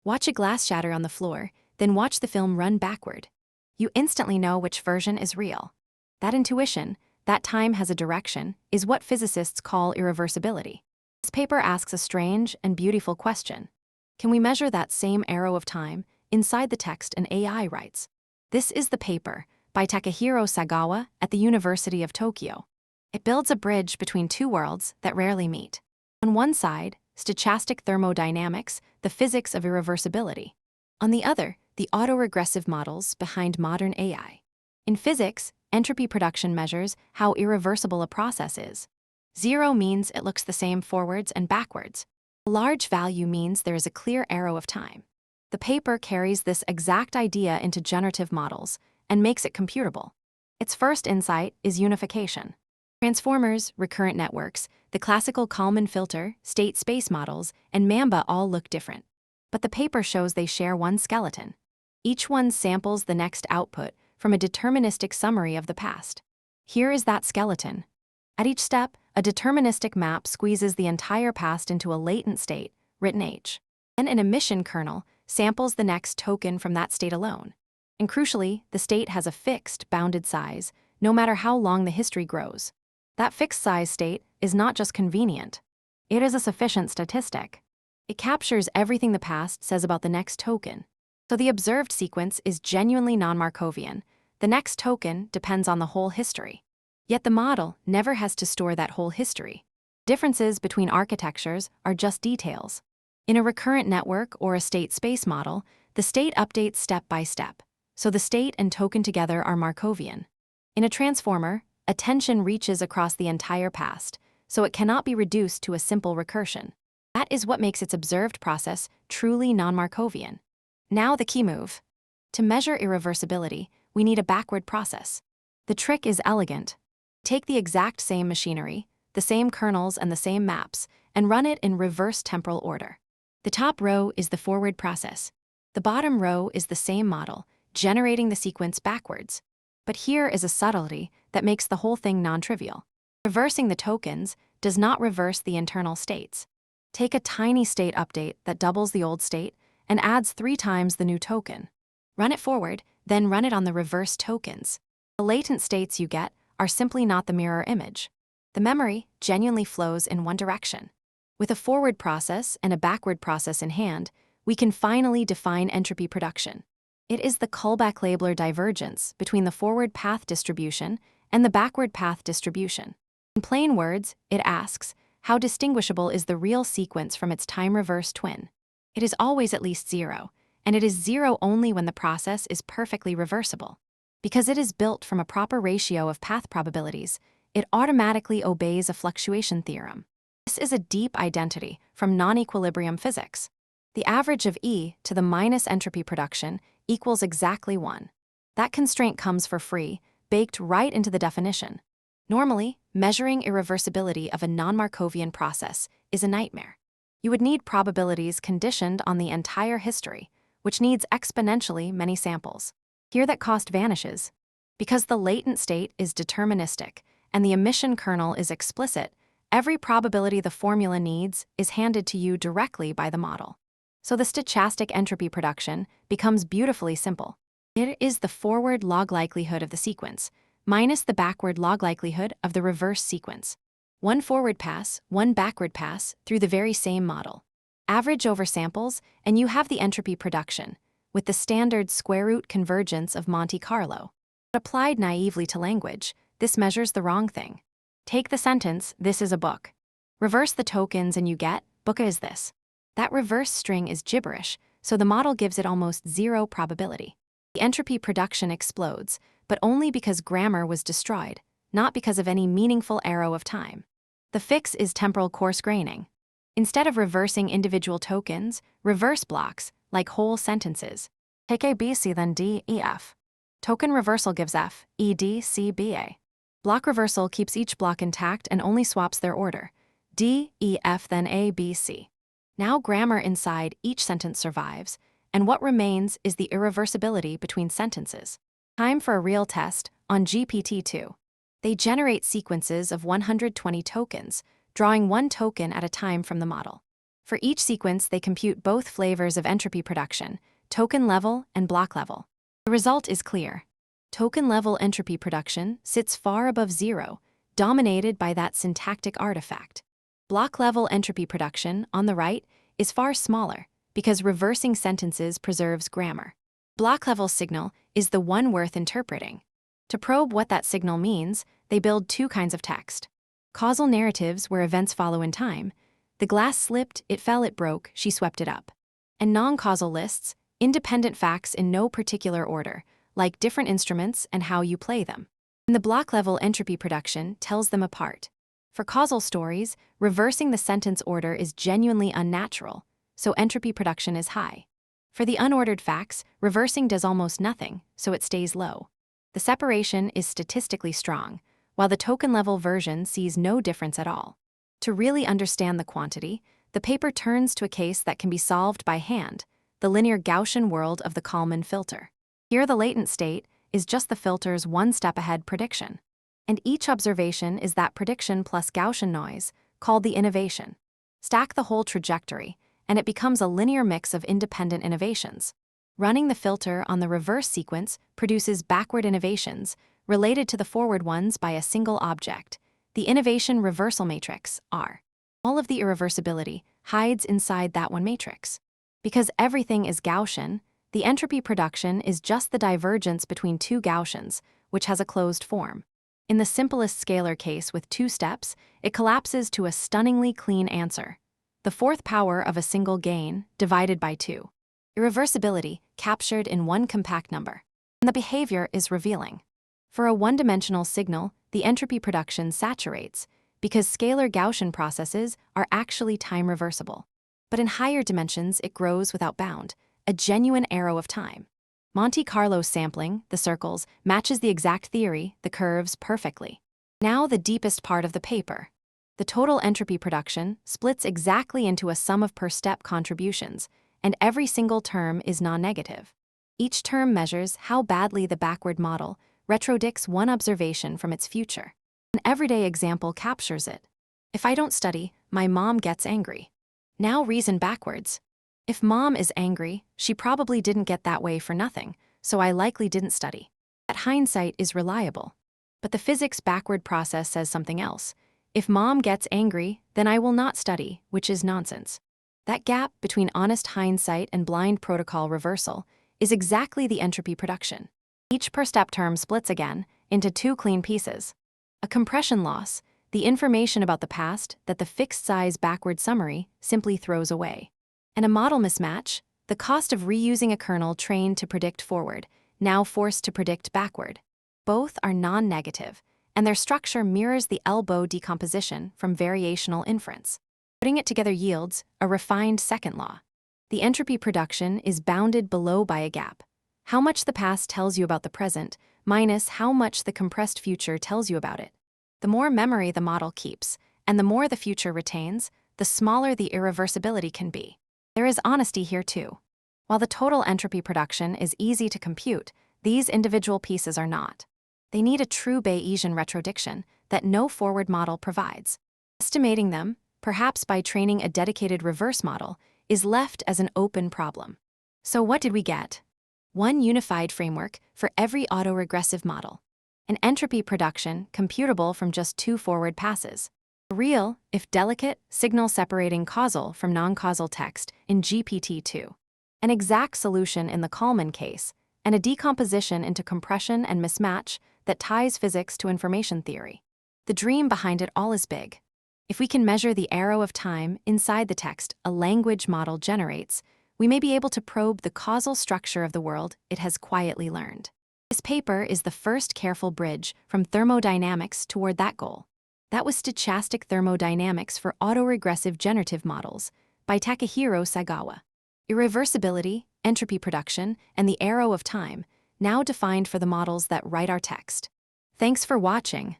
Watch a glass shatter on the floor, then watch the film run backward. You instantly know which version is real. That intuition, that time has a direction, is what physicists call irreversibility. This paper asks a strange and beautiful question. Can we measure that same arrow of time inside the text an AI writes? This is the paper by Takahiro Sagawa at the University of Tokyo. It builds a bridge between two worlds that rarely meet. On one side, stochastic thermodynamics, the physics of irreversibility. On the other, the autoregressive models behind modern AI. In physics, entropy production measures how irreversible a process is. 0 means it looks the same forwards and backwards. A large value means there is a clear arrow of time. The paper carries this exact idea into generative models and makes it computable. Its first insight is unification. Transformers, recurrent networks, the classical Kalman-filter, state-space models, and Mamba all look different. But the paper shows they share one skeleton. Each one samples the next output from a deterministic summary of the past. Here is that skeleton. At each step, a deterministic map squeezes the entire past into a latent state, written H. Then an emission kernel samples the next token from that state alone. And crucially, the state has a fixed, bounded size, no matter how long the history grows. That fixed size state is not just convenient. It is a sufficient statistic. It captures everything the past says about the next token. So the observed sequence is genuinely non-Markovian. The next token depends on the whole history. Yet the model never has to store that whole history. Differences between architectures are just details. In a recurrent network or a state-space model, the state updates step by step, so the state and token together are Markovian. In a transformer, attention reaches across the entire past, so it cannot be reduced to a simple recursion. That is what makes its observed process truly non-Markovian. Now the key move. To measure irreversibility, we need a backward process. The trick is elegant. Take the exact same machinery, the same kernels and the same maps, and run it in reverse temporal order. The top row is the forward process. The bottom row is the same model, generating the sequence backwards. But here is a subtlety that makes the whole thing non-trivial. Reversing the tokens does not reverse the internal states. Take a tiny state update that doubles the old state and adds 3 times the new token. Run it forward, then run it on the reverse tokens. The latent states you get are simply not the mirror image. The memory genuinely flows in one direction. With a forward process and a backward process in hand, we can finally define entropy production. It is the Kullback-Leibler divergence between the forward path distribution and the backward path distribution. In plain words, it asks, how distinguishable is the real sequence from its time-reverse twin? It is always at least 0, and it is 0 only when the process is perfectly reversible. Because it is built from a proper ratio of path probabilities, it automatically obeys a fluctuation theorem. This is a deep identity from non-equilibrium physics. The average of E to the minus entropy production equals exactly 1. That constraint comes for free, baked right into the definition. Normally, measuring irreversibility of a non-Markovian process is a nightmare. You would need probabilities conditioned on the entire history, which needs exponentially many samples. Here that cost vanishes. Because the latent state is deterministic and the emission kernel is explicit, every probability the formula needs is handed to you directly by the model. So the stochastic entropy production becomes beautifully simple. It is the forward log likelihood of the sequence, minus the backward log likelihood of the reverse sequence. One forward pass, one backward pass through the very same model. Average over samples, and you have the entropy production, with the standard square root convergence of Monte Carlo. But applied naively to language, this measures the wrong thing. Take the sentence, "This is a book." Reverse the tokens and you get, "Book is this." That reverse string is gibberish, so the model gives it almost 0 probability. The entropy production explodes, but only because grammar was destroyed, not because of any meaningful arrow of time. The fix is temporal coarse graining. Instead of reversing individual tokens, reverse blocks, like whole sentences. Take A, B, C, then D, E, F. Token reversal gives F, E, D, C, B, A. Block reversal keeps each block intact and only swaps their order. D, E, F, then A, B, C. Now grammar inside each sentence survives, and what remains is the irreversibility between sentences. Time for a real test on GPT-2. They generate sequences of 120 tokens, drawing one token at a time from the model. For each sequence, they compute both flavors of entropy production, token level and block level. The result is clear. Token level entropy production sits far above zero, dominated by that syntactic artifact. Block level entropy production, on the right, is far smaller because reversing sentences preserves grammar. Block level signal is the one worth interpreting. To probe what that signal means, they build two kinds of text. Causal narratives where events follow in time. The glass slipped, it fell, it broke, she swept it up. And non-causal lists, independent facts in no particular order, like different instruments and how you play them. And the block-level entropy production tells them apart. For causal stories, reversing the sentence order is genuinely unnatural, so entropy production is high. For the unordered facts, reversing does almost nothing, so it stays low. The separation is statistically strong, while the token-level version sees no difference at all. To really understand the quantity, the paper turns to a case that can be solved by hand, the linear Gaussian world of the Kalman-filter. Here the latent state is just the filter's one-step-ahead prediction. And each observation is that prediction plus Gaussian noise, called the innovation. Stack the whole trajectory, and it becomes a linear mix of independent innovations. Running the filter on the reverse sequence produces backward innovations, related to the forward ones by a single object, the innovation reversal matrix, R. All of the irreversibility hides inside that one matrix. Because everything is Gaussian, the entropy production is just the divergence between two Gaussians, which has a closed form. In the simplest scalar case with two steps, it collapses to a stunningly clean answer. The fourth power of a single gain divided by 2. Irreversibility captured in one compact number. And the behavior is revealing. For a one-dimensional signal, the entropy production saturates because scalar Gaussian processes are actually time-reversible. But in higher dimensions, it grows without bound, a genuine arrow of time. Monte Carlo sampling, the circles, matches the exact theory, the curves, perfectly. Now the deepest part of the paper. The total entropy production splits exactly into a sum of per-step contributions, and every single term is non-negative. Each term measures how badly the backward model retrodicts one observation from its future. An everyday example captures it. If I don't study, my mom gets angry. Now reason backwards. If mom is angry, she probably didn't get that way for nothing, so I likely didn't study. That hindsight is reliable. But the physics backward process says something else. If mom gets angry, then I will not study, which is nonsense. That gap between honest hindsight and blind protocol reversal is exactly the entropy production. Each per-step term splits again into two clean pieces. A compression loss, the information about the past that the fixed-size backward summary simply throws away. And a model mismatch, the cost of reusing a kernel trained to predict forward, now forced to predict backward. Both are non-negative, and their structure mirrors the elbow decomposition from variational inference. Putting it together yields a refined second law. The entropy production is bounded below by a gap. How much the past tells you about the present, minus how much the compressed future tells you about it. The more memory the model keeps, and the more the future retains, the smaller the irreversibility can be. There is honesty here too. While the total entropy production is easy to compute, these individual pieces are not. They need a true Bayesian retrodiction that no forward model provides. Estimating them, perhaps by training a dedicated reverse model, is left as an open problem. So what did we get? One unified framework for every autoregressive model. An entropy production computable from just two forward passes. A real, if delicate, signal separating causal from non-causal text in GPT-2. An exact solution in the Kalman case, and a decomposition into compression and mismatch that ties physics to information theory. The dream behind it all is big. If we can measure the arrow of time inside the text a language model generates, we may be able to probe the causal structure of the world it has quietly learned. This paper is the first careful bridge from thermodynamics toward that goal. That was Stochastic Thermodynamics for Autoregressive Generative Models by Takahiro Sagawa. Irreversibility, entropy production, and the arrow of time, now defined for the models that write our text. Thanks for watching.